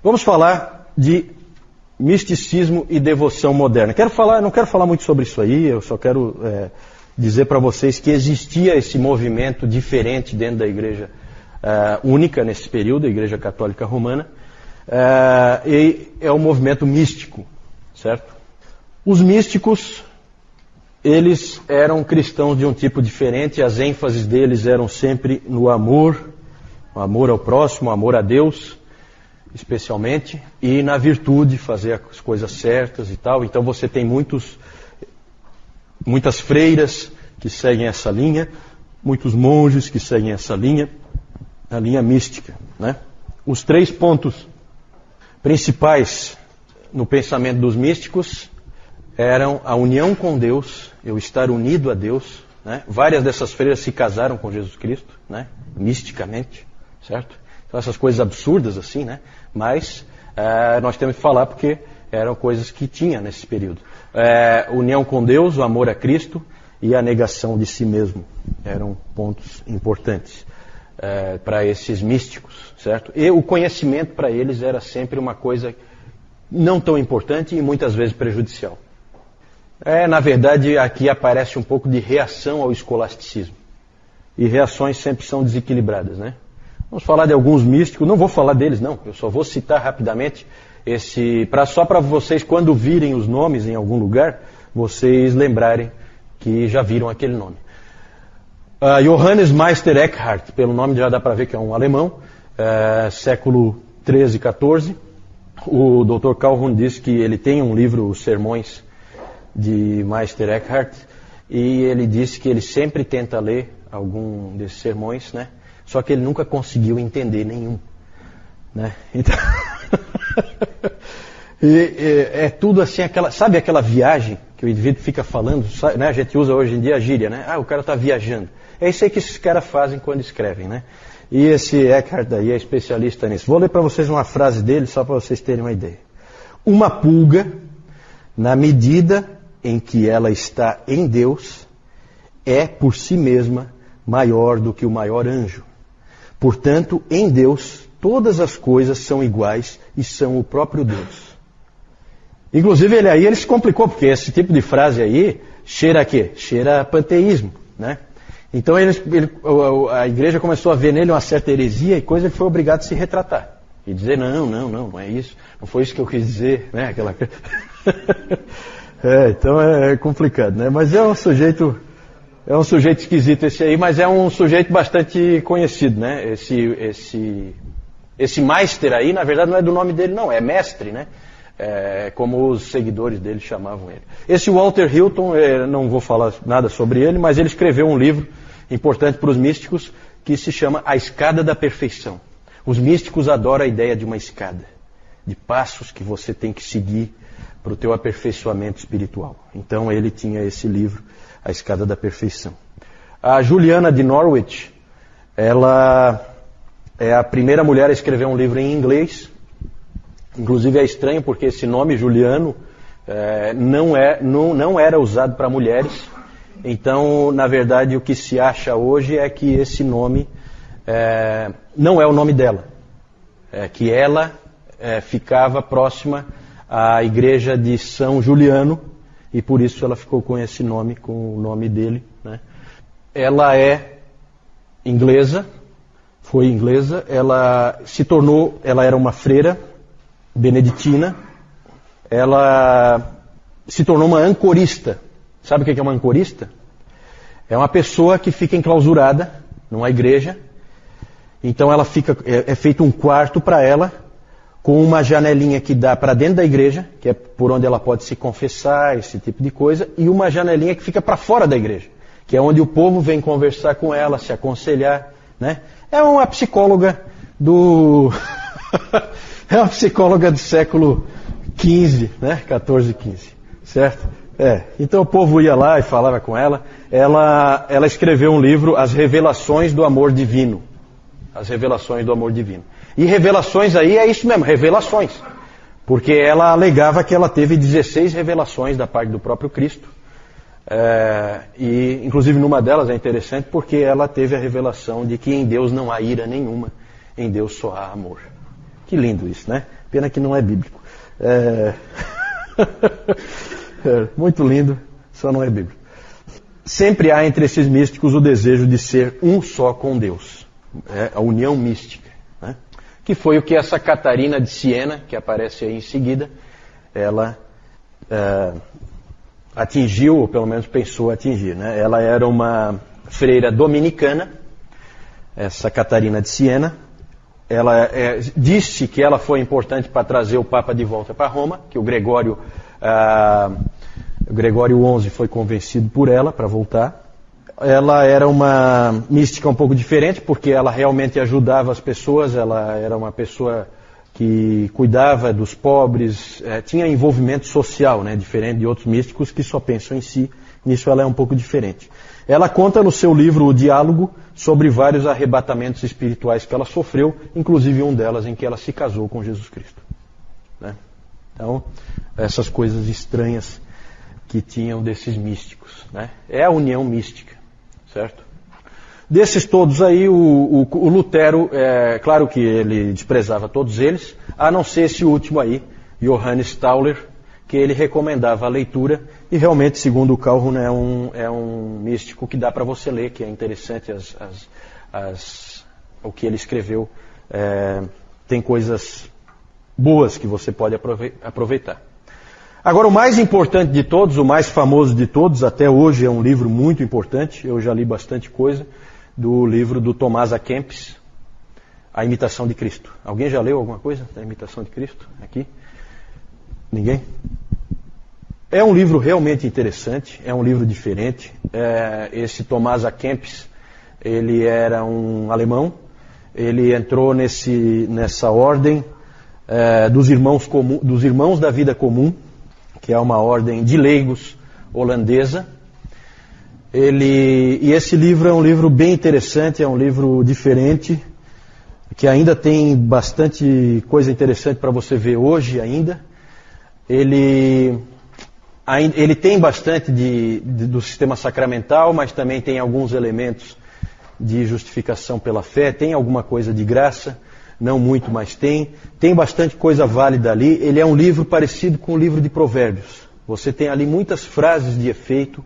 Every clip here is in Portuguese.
Vamos falar de misticismo e devoção moderna. Não quero falar muito sobre isso aí, eu só quero dizer para vocês que existia esse movimento diferente dentro da igreja única nesse período, a Igreja Católica Romana, e é o movimento místico, certo? Os místicos, eles eram cristãos de um tipo diferente, as ênfases deles eram sempre no amor, o amor ao próximo, o amor a Deus, especialmente, e na virtude, fazer as coisas certas e tal. Então você tem muitas freiras que seguem essa linha, muitos monges que seguem essa linha, a linha mística, né? Os 3 pontos principais no pensamento dos místicos eram a união com Deus, eu estar unido a Deus, né? Várias dessas freiras se casaram com Jesus Cristo, né? Misticamente, certo? Então essas coisas absurdas assim, né? Mas nós temos que falar porque eram coisas que tinha nesse período. União com Deus, o amor a Cristo e a negação de si mesmo eram pontos importantes para esses místicos, certo? E o conhecimento para eles era sempre uma coisa não tão importante e muitas vezes prejudicial. Na verdade, aqui aparece um pouco de reação ao escolasticismo. E reações sempre são desequilibradas, né? Vamos falar de alguns místicos, não vou falar deles não, eu só vou citar rapidamente só para vocês, quando virem os nomes em algum lugar, vocês lembrarem que já viram aquele nome. Johannes Meister Eckhart, pelo nome já dá para ver que é um alemão, século 13 e 14. O Dr. Calhoun disse que ele tem um livro, Os Sermões de Meister Eckhart, e ele disse que ele sempre tenta ler algum desses sermões, né? Só que ele nunca conseguiu entender nenhum, né? Então é tudo assim, sabe aquela viagem que o indivíduo fica falando, né? A gente usa hoje em dia a gíria, né? O cara está viajando. É isso aí que esses caras fazem quando escrevem, né? E esse Eckhart daí é especialista nisso. Vou ler para vocês uma frase dele, só para vocês terem uma ideia. Uma pulga, na medida em que ela está em Deus, é por si mesma maior do que o maior anjo. Portanto, em Deus, todas as coisas são iguais e são o próprio Deus. Inclusive, ele se complicou, porque esse tipo de frase aí cheira a quê? Cheira a panteísmo, né? Então a igreja começou a ver nele uma certa heresia e coisa, ele foi obrigado a se retratar. E dizer, não é isso, não foi isso que eu quis dizer, né? Então é complicado, né? Mas é um sujeito esquisito esse aí, mas é um sujeito bastante conhecido, né? Esse Meister aí, na verdade, não é do nome dele, não, é mestre, né? Como os seguidores dele chamavam ele. Esse Walter Hilton, não vou falar nada sobre ele, mas ele escreveu um livro importante para os místicos que se chama A Escada da Perfeição. Os místicos adoram a ideia de uma escada, de passos que você tem que seguir para o teu aperfeiçoamento espiritual. Então ele tinha esse livro, A Escada da Perfeição. A Juliana de Norwich, ela é a primeira mulher a escrever um livro em inglês. Inclusive é estranho porque esse nome Juliano não era usado para mulheres. Então, na verdade, o que se acha hoje é que esse nome não é o nome dela. Que ela ficava próxima à igreja de São Juliano e por isso ela ficou com esse nome, com o nome dele, né? Ela é inglesa, foi inglesa, ela era uma freira beneditina, ela se tornou uma ancorista. Sabe o que é uma ancorista? É uma pessoa que fica enclausurada numa igreja, então ela é feito um quarto para ela, com uma janelinha que dá para dentro da igreja, que é por onde ela pode se confessar, esse tipo de coisa, e uma janelinha que fica para fora da igreja, que é onde o povo vem conversar com ela, se aconselhar, né? É uma psicóloga é uma psicóloga do século XV, né? 14, 15, certo? Então o povo ia lá e falava com ela. Ela escreveu um livro, As Revelações do Amor Divino. As Revelações do Amor Divino. E revelações aí é isso mesmo, revelações. Porque ela alegava que ela teve 16 revelações da parte do próprio Cristo. E inclusive numa delas é interessante porque ela teve a revelação de que em Deus não há ira nenhuma, em Deus só há amor. Que lindo isso, né? Pena que não é bíblico. Muito lindo, só não é bíblico. Sempre há entre esses místicos o desejo de ser um só com Deus. A união mística. Né? Que foi o que essa Catarina de Siena, que aparece aí em seguida, ela atingiu, ou pelo menos pensou atingir. Né? Ela era uma freira dominicana, essa Catarina de Siena. Ela disse que ela foi importante para trazer o Papa de volta para Roma, que o Gregório XI foi convencido por ela para voltar. Ela era uma mística um pouco diferente, porque ela realmente ajudava as pessoas, ela era uma pessoa que cuidava dos pobres, tinha envolvimento social, né, diferente de outros místicos que só pensam em si. Nisso ela é um pouco diferente. Ela conta no seu livro O Diálogo sobre vários arrebatamentos espirituais que ela sofreu, inclusive um delas em que ela se casou com Jesus Cristo. Né? Então, essas coisas estranhas que tinham desses místicos. Né? É a união mística, certo? Desses todos aí, o Lutero, claro que ele desprezava todos eles, a não ser esse último aí, Johannes Tauler, que ele recomendava a leitura, e realmente, segundo o Calhoun, é um místico que dá para você ler, que é interessante o que ele escreveu. Tem coisas boas que você pode aproveitar. Agora, o mais importante de todos, o mais famoso de todos, até hoje é um livro muito importante, eu já li bastante coisa, do livro do Tomás A. Kempis, A Imitação de Cristo. Alguém já leu alguma coisa da Imitação de Cristo aqui? Ninguém? É um livro realmente interessante, é um livro diferente. Esse Tomás A. Kempis, ele era um alemão, ele entrou nessa ordem dos irmãos da vida comum, que é uma ordem de leigos holandesa. E esse livro é um livro bem interessante, é um livro diferente, que ainda tem bastante coisa interessante para você ver hoje ainda. Ele tem bastante do sistema sacramental, mas também tem alguns elementos de justificação pela fé, tem alguma coisa de graça, não muito, mas tem. Tem bastante coisa válida ali. Ele é um livro parecido com o livro de Provérbios. Você tem ali muitas frases de efeito,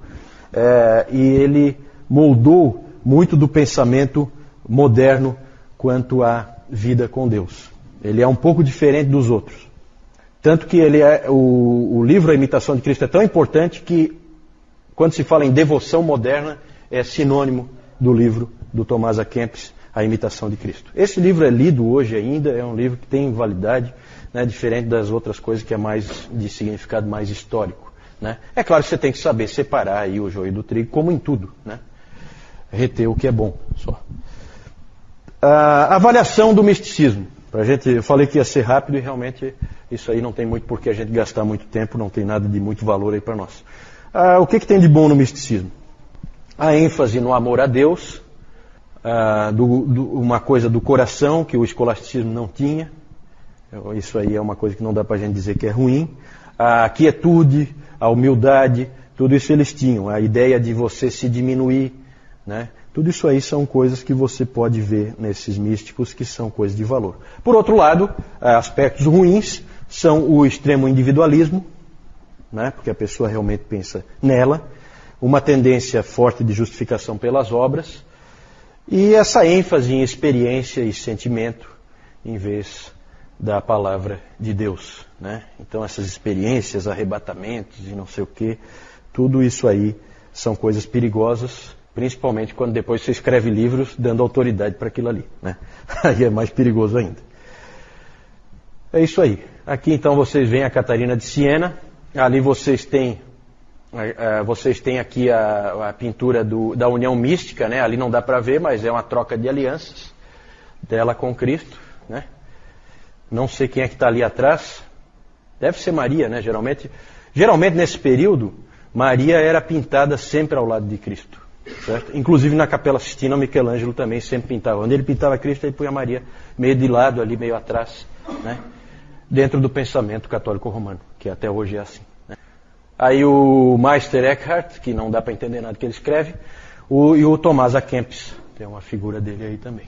e ele moldou muito do pensamento moderno quanto à vida com Deus. Ele é um pouco diferente dos outros. Tanto que o livro A Imitação de Cristo é tão importante que, quando se fala em devoção moderna, é sinônimo do livro do Tomás A. Kempis, A Imitação de Cristo. Esse livro é lido hoje ainda, é um livro que tem validade, né, diferente das outras coisas que é mais de significado mais histórico. Né? É claro que você tem que saber separar aí o joio do trigo, como em tudo. Né? Reter o que é bom. Só. A avaliação do misticismo. Eu falei que ia ser rápido e realmente isso aí não tem muito por que a gente gastar muito tempo, não tem nada de muito valor aí para nós. O que tem de bom no misticismo? A ênfase no amor a Deus, uma coisa do coração que o escolasticismo não tinha. Isso aí é uma coisa que não dá para a gente dizer que é ruim. A quietude, a humildade, tudo isso eles tinham. A ideia de você se diminuir, né? Tudo isso aí são coisas que você pode ver nesses místicos que são coisas de valor. Por outro lado, aspectos ruins são o extremo individualismo, né? Porque a pessoa realmente pensa nela, uma tendência forte de justificação pelas obras, e essa ênfase em experiência e sentimento em vez da palavra de Deus. Né? Então essas experiências, arrebatamentos e não sei o que, tudo isso aí são coisas perigosas, principalmente quando depois você escreve livros dando autoridade para aquilo ali. Né? Aí é mais perigoso ainda. É isso aí. Aqui então vocês veem a Catarina de Siena, ali vocês têm aqui a pintura da união mística, né? Ali não dá para ver, mas é uma troca de alianças dela com Cristo. Né? Não sei quem é que está ali atrás. Deve ser Maria, né? Geralmente nesse período, Maria era pintada sempre ao lado de Cristo. Certo? Inclusive na Capela Sistina, Michelangelo também sempre pintava. Onde ele pintava Cristo, ele punha Maria meio de lado, ali meio atrás. Né? Dentro do pensamento católico romano, que até hoje é assim. Né? Aí o Meister Eckhart, que não dá para entender nada que ele escreve, e o Tomás A. Kempis, tem uma figura dele aí também.